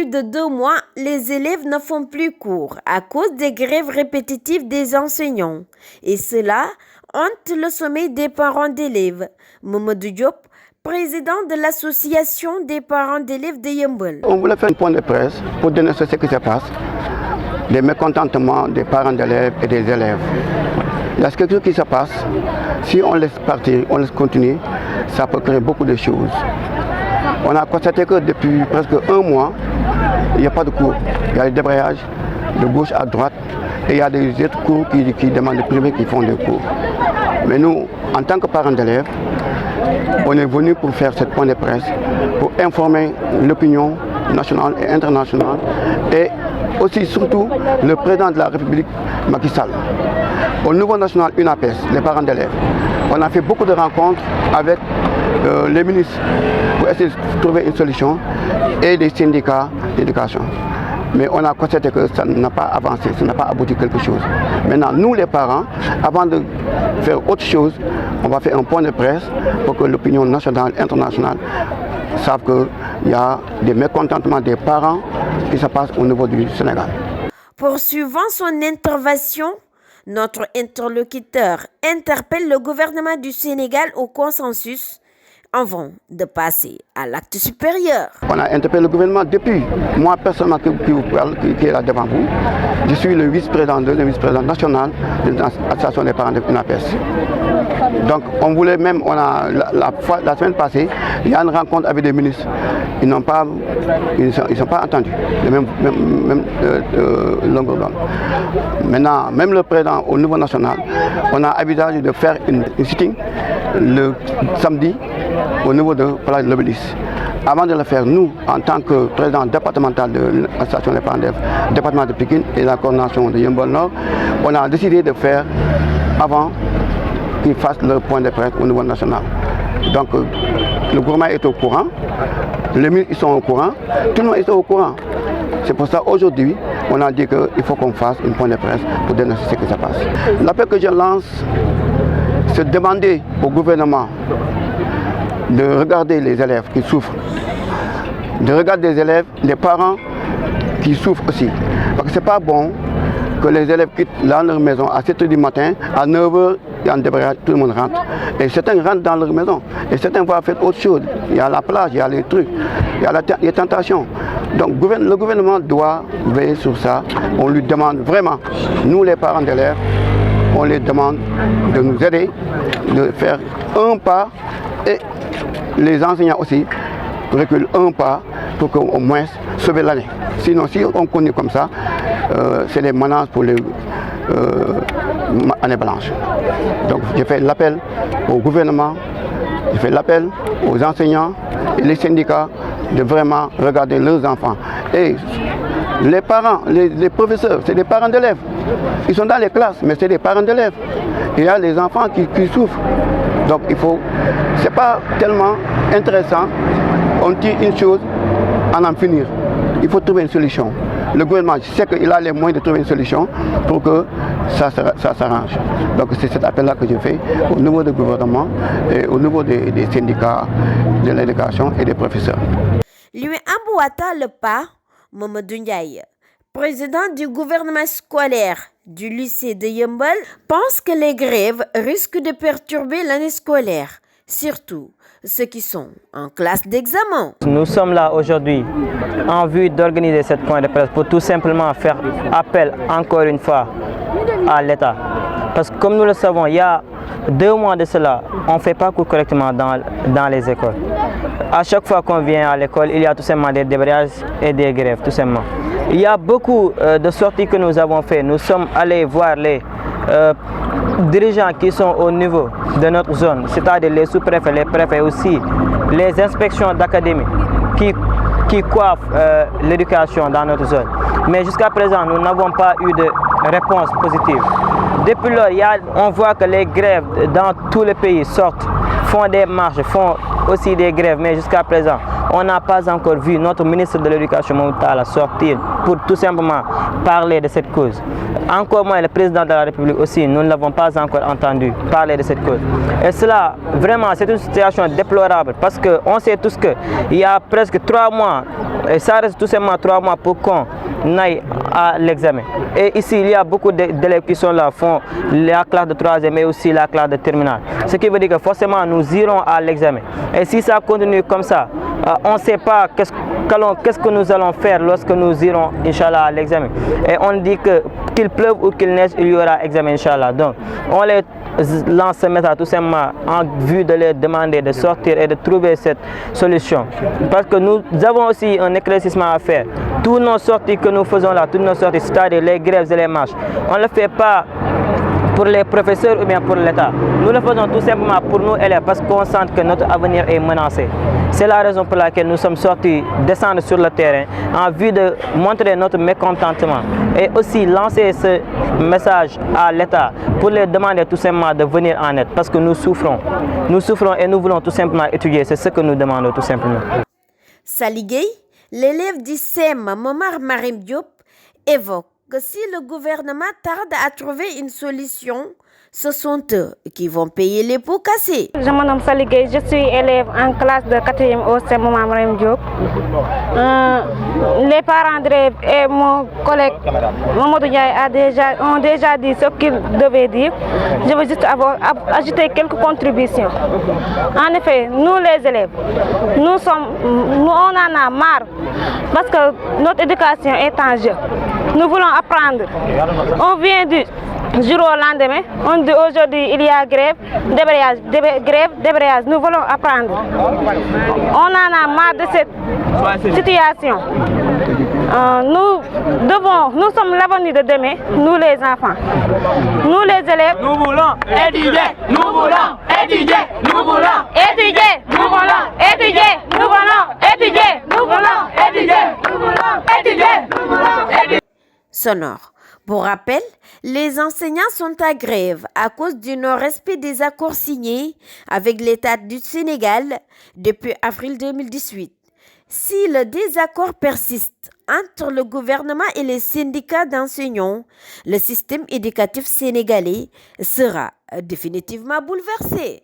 plus de 2 mois, les élèves ne font plus cours à cause des grèves répétitives des enseignants. Et cela hante le sommeil des parents d'élèves. Mamadou Diop, président de l'association des parents d'élèves de Yeumbeul. On voulait faire un point de presse pour dénoncer ce qui se passe, les mécontentements des parents d'élèves et des élèves. Il y a quelque chose qui se passe, si on laisse partir, on laisse continuer, ça peut créer beaucoup de choses. On a constaté que depuis presque 1 mois, il n'y a pas de cours. Il y a des débrayages de gauche à droite et il y a des autres cours qui demandent des privés qui font des cours. Mais nous, en tant que parents d'élèves, on est venus pour faire ce point de presse, pour informer l'opinion nationale et internationale et aussi surtout le président de la République, Macky Sall. Au niveau national UNAPES, les parents d'élèves, on a fait beaucoup de rencontres avec les ministres pour essayer de trouver une solution et les syndicats d'éducation. Mais on a constaté que ça n'a pas avancé, ça n'a pas abouti quelque chose. Maintenant, nous les parents, avant de faire autre chose, on va faire un point de presse pour que l'opinion nationale et internationale savent qu'il y a des mécontentements des parents qui se passent au niveau du Sénégal. Poursuivant son intervention, notre interlocuteur interpelle le gouvernement du Sénégal au consensus avant de passer à l'acte supérieur. On a interpellé le gouvernement depuis, moi personnellement qui vous parle, qui est là devant vous. Je suis le vice-président national de l'association des parents de l'UNAPES. Donc on voulait même, la semaine passée, il y a une rencontre avec des ministres. Ils ne sont pas entendus, de même longueur d'onde. Maintenant, même le président au niveau national, on a envisagé de faire une sitting le samedi au niveau de Place de l'Obélisque. Avant de le faire, nous, en tant que président départemental de l'association des parents d'élèves, département de Pikine et la coordination de Yeumbeul Nord, on a décidé de faire avant qu'ils fassent le point de presse au niveau national. Donc le gouvernement est au courant, les ministres sont au courant, tout le monde est au courant. C'est pour ça aujourd'hui, on a dit qu'il faut qu'on fasse un point de presse pour dénoncer ce qui se passe. L'appel que je lance, c'est de demander au gouvernement de regarder les élèves qui souffrent, de regarder les élèves, les parents qui souffrent aussi. Parce que ce n'est pas bon que les élèves quittent leur maison à 7h du matin, à 9h, il y a un débrayage, tout le monde rentre. Et certains rentrent dans leur maison, et certains vont faire autre chose. Il y a la plage, il y a les trucs, il y a les tentations. Donc le gouvernement doit veiller sur ça. On lui demande vraiment, nous les parents d'élèves, on les demande de nous aider, de faire un pas, et les enseignants aussi reculent un pas pour qu'au moins sauver l'année. Sinon, si on continue comme ça, c'est les menaces pour les années blanches. Donc j'ai fait l'appel au gouvernement, j'ai fait l'appel aux enseignants et les syndicats de vraiment regarder leurs enfants. Et les parents, les professeurs, c'est des parents d'élèves. Ils sont dans les classes, mais c'est des parents d'élèves. Il y a les enfants qui souffrent. Donc il faut, c'est pas tellement intéressant, on dit une chose, en finir. Il faut trouver une solution. Le gouvernement sait qu'il a les moyens de trouver une solution pour que ça s'arrange. Donc c'est cet appel-là que je fais au niveau du gouvernement et au niveau des syndicats de l'éducation et des professeurs. Lui Ambouata Lepa, Mamadou Ndiaye, président du gouvernement scolaire du lycée de Yeumbeul, pense que les grèves risquent de perturber l'année scolaire, surtout ceux qui sont en classe d'examen. Nous sommes là aujourd'hui en vue d'organiser cette point de presse pour tout simplement faire appel encore une fois à l'État. Parce que comme nous le savons, il y a 2 mois de cela, on ne fait pas cours correctement dans les écoles. À chaque fois qu'on vient à l'école, il y a tout simplement des débrayages et des grèves, tout simplement. Il y a beaucoup de sorties que nous avons faites. Nous sommes allés voir les dirigeants qui sont au niveau de notre zone, c'est-à-dire les sous-préfets, les préfets aussi, les inspections d'académie qui coiffent l'éducation dans notre zone. Mais jusqu'à présent, nous n'avons pas eu de réponse positive. Depuis lors, on voit que les grèves dans tous les pays sortent, font des marches, font aussi des grèves, mais jusqu'à présent, on n'a pas encore vu notre ministre de l'Éducation sortir pour tout simplement parler de cette cause. Encore moins le président de la République aussi, nous ne l'avons pas encore entendu parler de cette cause. Et cela, vraiment, c'est une situation déplorable parce qu'on sait tous qu'il y a presque 3 mois, Et ça reste tout simplement 3 mois pour qu'on aille à l'examen. Et ici, il y a beaucoup d'élèves qui sont là, font la classe de 3e mais aussi la classe de terminale. Ce qui veut dire que forcément, nous irons à l'examen. Et si ça continue comme ça, on ne sait pas qu'est-ce que nous allons faire lorsque nous irons, Inch'Allah, à l'examen. Et on dit que qu'il pleuve ou qu'il neige, il y aura examen, Inch'Allah. Donc, on les lance ce message tout simplement en vue de leur demander de sortir et de trouver cette solution. Parce que nous avons aussi un éclaircissement à faire. Toutes nos sorties que nous faisons là, toutes nos sorties, c'est-à-dire les grèves et les marches, on ne le fait pas pour les professeurs ou bien pour l'État. Nous le faisons tout simplement pour nous élèves parce qu'on sent que notre avenir est menacé. C'est la raison pour laquelle nous sommes sortis descendre sur le terrain en vue de montrer notre mécontentement et aussi lancer ce message à l'État pour leur demander tout simplement de venir en aide parce que nous souffrons. Nous souffrons et nous voulons tout simplement étudier. C'est ce que nous demandons tout simplement. Sali Gueye, l'élève du CEM Momar Marim Diop, évoque que si le gouvernement tarde à trouver une solution, ce sont eux qui vont payer les pots cassés. Je me nomme Sali Gueye, je suis élève en classe de 4e au CEM Momar Marim Diop. Les parents d'élèves et mon collègue Mamadou Ndiaye ont déjà dit ce qu'ils devaient dire. Je veux juste ajouter quelques contributions. En effet, nous les élèves, nous on en a marre parce que notre éducation est en jeu. Nous voulons apprendre. On vient du jour au lendemain, on dit aujourd'hui il y a grève, débrayage. Nous voulons apprendre. On en a marre de cette situation. Nous sommes l'avenir de demain, nous les enfants. Nous les élèves. Nous voulons étudier, nous voulons étudier, nous voulons étudier, nous voulons étudier, nous voulons étudier, nous voulons étudier, nous voulons étudier, nous voulons étudier. Sonore. Pour rappel, les enseignants sont à grève à cause du non-respect des accords signés avec l'État du Sénégal depuis avril 2018. Si le désaccord persiste entre le gouvernement et les syndicats d'enseignants, le système éducatif sénégalais sera définitivement bouleversé.